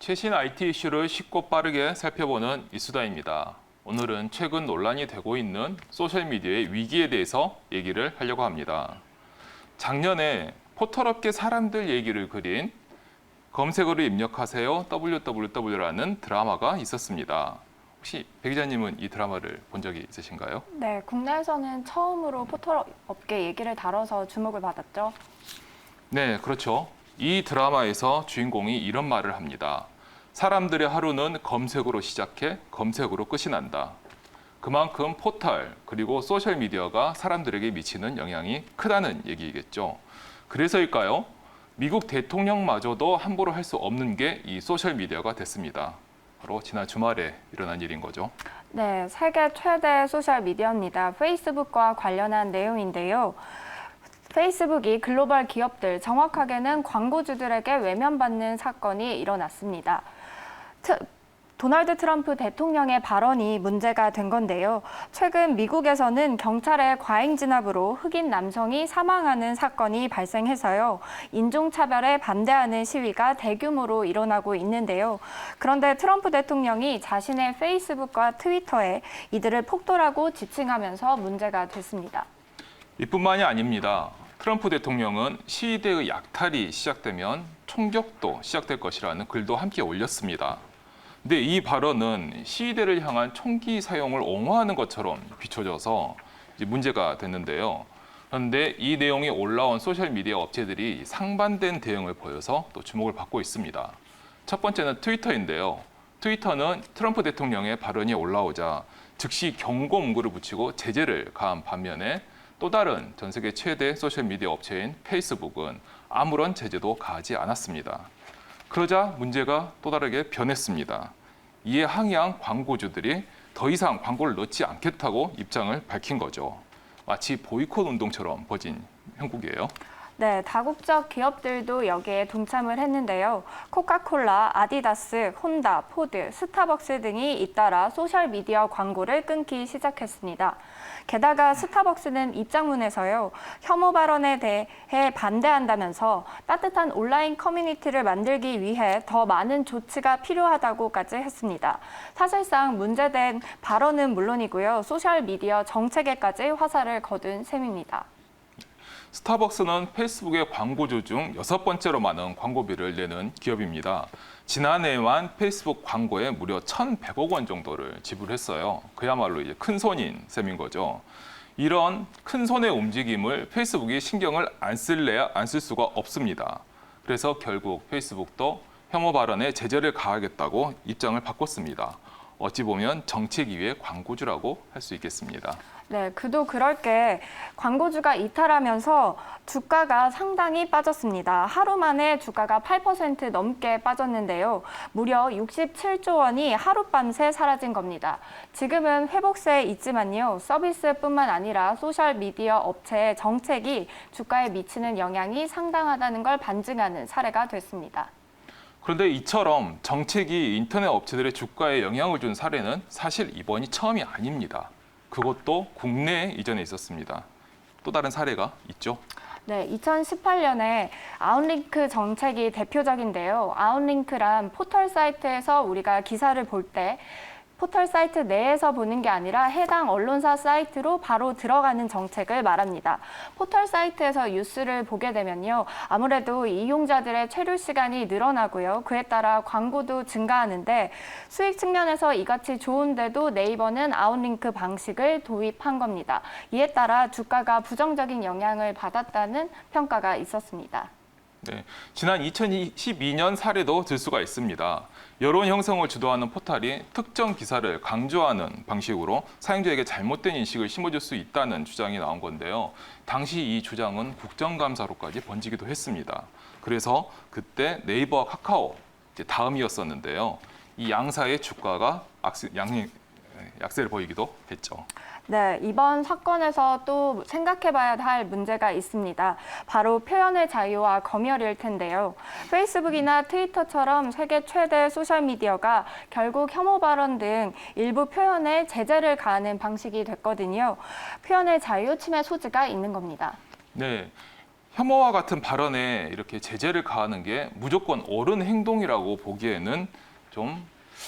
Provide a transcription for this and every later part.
최신 IT 이슈를 쉽고 빠르게 살펴보는 이수다입니다. 오늘은 최근 논란이 되고 있는 소셜미디어의 위기에 대해서 얘기를 하려고 합니다. 작년에 포털업계 사람들 얘기를 그린 검색어를 입력하세요 www라는 드라마가 있었습니다. 혹시 배 기자님은 이 드라마를 본 적이 있으신가요? 네, 국내에서는 처음으로 포털업계 얘기를 다뤄서 주목을 받았죠. 네, 그렇죠. 이 드라마에서 주인공이 이런 말을 합니다. 사람들의 하루는 검색으로 시작해 검색으로 끝이 난다. 그만큼 포털 그리고 소셜미디어가 사람들에게 미치는 영향이 크다는 얘기겠죠. 그래서일까요? 미국 대통령마저도 함부로 할 수 없는 게 이 소셜미디어가 됐습니다. 바로 지난 주말에 일어난 일인 거죠. 네, 세계 최대 소셜미디어입니다. 페이스북과 관련한 내용인데요. 페이스북이 글로벌 기업들, 정확하게는 광고주들에게 외면받는 사건이 일어났습니다. 도널드 트럼프 대통령의 발언이 문제가 된 건데요. 최근 미국에서는 경찰의 과잉 진압으로 흑인 남성이 사망하는 사건이 발생해서요. 인종차별에 반대하는 시위가 대규모로 일어나고 있는데요. 그런데 트럼프 대통령이 자신의 페이스북과 트위터에 이들을 폭도라고 지칭하면서 문제가 됐습니다. 이뿐만이 아닙니다. 트럼프 대통령은 시위대의 약탈이 시작되면 총격도 시작될 것이라는 글도 함께 올렸습니다. 근데 이 발언은 시위대를 향한 총기 사용을 옹호하는 것처럼 비춰져서 이제 문제가 됐는데요. 그런데 이 내용이 올라온 소셜미디어 업체들이 상반된 대응을 보여서 또 주목을 받고 있습니다. 첫 번째는 트위터인데요. 트위터는 트럼프 대통령의 발언이 올라오자 즉시 경고 문구를 붙이고 제재를 가한 반면에 또 다른 전 세계 최대 소셜미디어 업체인 페이스북은 아무런 제재도 가하지 않았습니다. 그러자 문제가 또 다르게 변했습니다. 이에 항의한 광고주들이 더 이상 광고를 넣지 않겠다고 입장을 밝힌 거죠. 마치 보이콧 운동처럼 벌어진 형국이에요. 네, 다국적 기업들도 여기에 동참을 했는데요. 코카콜라, 아디다스, 혼다, 포드, 스타벅스 등이 잇따라 소셜미디어 광고를 끊기 시작했습니다. 게다가 스타벅스는 입장문에서요, 혐오 발언에 대해 반대한다면서 따뜻한 온라인 커뮤니티를 만들기 위해 더 많은 조치가 필요하다고까지 했습니다. 사실상 문제된 발언은 물론이고요, 소셜미디어 정책에까지 화살을 거둔 셈입니다. 스타벅스는 페이스북의 광고주 중 6번째로 많은 광고비를 내는 기업입니다. 지난해만 페이스북 광고에 무려 1,100억 원 정도를 지불했어요. 그야말로 이제 큰 손인 셈인 거죠. 이런 큰 손의 움직임을 페이스북이 신경을 안 쓸래야 안 쓸 수가 없습니다. 그래서 결국 페이스북도 혐오 발언에 제재를 가하겠다고 입장을 바꿨습니다. 어찌 보면 정책 이외의 광고주라고 할 수 있겠습니다. 네, 그도 그럴 게 광고주가 이탈하면서 주가가 상당히 빠졌습니다. 하루 만에 주가가 8% 넘게 빠졌는데요. 무려 67조 원이 하룻밤새 사라진 겁니다. 지금은 회복세에 있지만요. 서비스뿐만 아니라 소셜미디어 업체의 정책이 주가에 미치는 영향이 상당하다는 걸 반증하는 사례가 됐습니다. 그런데 이처럼 정책이 인터넷 업체들의 주가에 영향을 준 사례는 사실 이번이 처음이 아닙니다. 그것도 국내에 이전에 있었습니다. 또 다른 사례가 있죠. 네, 2018년에 아웃링크 정책이 대표적인데요. 아웃링크란 포털 사이트에서 우리가 기사를 볼 때 포털 사이트 내에서 보는 게 아니라 해당 언론사 사이트로 바로 들어가는 정책을 말합니다. 포털 사이트에서 뉴스를 보게 되면요. 아무래도 이용자들의 체류 시간이 늘어나고요. 그에 따라 광고도 증가하는데 수익 측면에서 이같이 좋은데도 네이버는 아웃링크 방식을 도입한 겁니다. 이에 따라 주가가 부정적인 영향을 받았다는 평가가 있었습니다. 네, 지난 2012년 사례도 들 수가 있습니다. 여론 형성을 주도하는 포털이 특정 기사를 강조하는 방식으로 사용자에게 잘못된 인식을 심어줄 수 있다는 주장이 나온 건데요. 당시 이 주장은 국정감사로까지 번지기도 했습니다. 그래서 그때 네이버와 카카오 다음이었었는데요. 이 양사의 주가가 약세를 보이기도 했죠. 네, 이번 사건에서 또 생각해봐야 할 문제가 있습니다. 바로 표현의 자유와 검열일 텐데요. 페이스북이나 트위터처럼 세계 최대 소셜미디어가 결국 혐오 발언 등 일부 표현에 제재를 가하는 방식이 됐거든요. 표현의 자유 침해 소지가 있는 겁니다. 네, 혐오와 같은 발언에 이렇게 제재를 가하는 게 무조건 옳은 행동이라고 보기에는 좀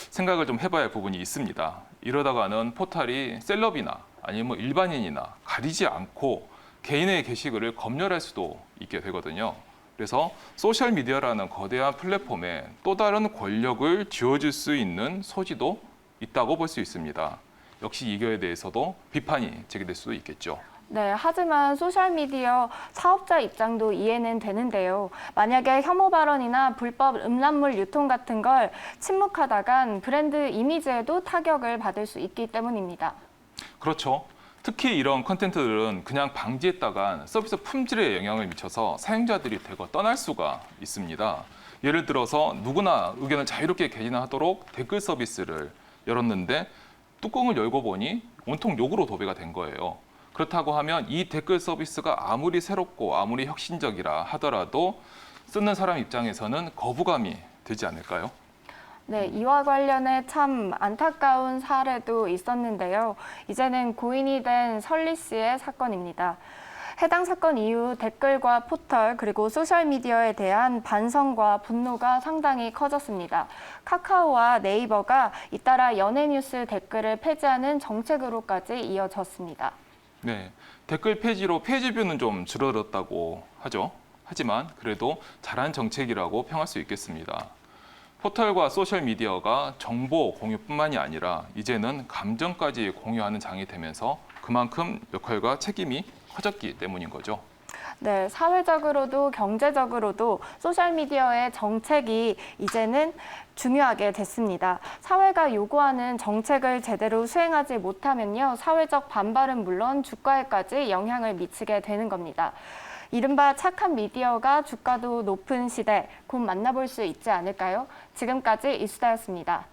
생각을 좀 해봐야 할 부분이 있습니다. 이러다가는 포털이 셀럽이나 아니면 뭐 일반인이나 가리지 않고 개인의 게시글을 검열할 수도 있게 되거든요. 그래서 소셜미디어라는 거대한 플랫폼에 또 다른 권력을 쥐어줄 수 있는 소지도 있다고 볼 수 있습니다. 역시 이거에 대해서도 비판이 제기될 수도 있겠죠. 네, 하지만 소셜미디어 사업자 입장도 이해는 되는데요. 만약에 혐오 발언이나 불법 음란물 유통 같은 걸 침묵하다간 브랜드 이미지에도 타격을 받을 수 있기 때문입니다. 그렇죠. 특히 이런 컨텐츠들은 그냥 방지했다간 서비스 품질에 영향을 미쳐서 사용자들이 대거 떠날 수가 있습니다. 예를 들어서 누구나 의견을 자유롭게 개진하도록 댓글 서비스를 열었는데 뚜껑을 열고 보니 온통 욕으로 도배가 된 거예요. 그렇다고 하면 이 댓글 서비스가 아무리 새롭고 아무리 혁신적이라 하더라도 쓰는 사람 입장에서는 거부감이 들지 않을까요? 네, 이와 관련해 참 안타까운 사례도 있었는데요. 이제는 고인이 된 설리 씨의 사건입니다. 해당 사건 이후 댓글과 포털 그리고 소셜미디어에 대한 반성과 분노가 상당히 커졌습니다. 카카오와 네이버가 잇따라 연예뉴스 댓글을 폐지하는 정책으로까지 이어졌습니다. 네, 댓글 폐지로 페이지 뷰는 좀 줄어들었다고 하죠. 하지만 그래도 잘한 정책이라고 평할 수 있겠습니다. 포털과 소셜미디어가 정보 공유뿐만이 아니라 이제는 감정까지 공유하는 장이 되면서 그만큼 역할과 책임이 커졌기 때문인 거죠. 네, 사회적으로도 경제적으로도 소셜미디어의 정책이 이제는 중요하게 됐습니다. 사회가 요구하는 정책을 제대로 수행하지 못하면요, 사회적 반발은 물론 주가에까지 영향을 미치게 되는 겁니다. 이른바 착한 미디어가 주가도 높은 시대, 곧 만나볼 수 있지 않을까요? 지금까지 이수다였습니다.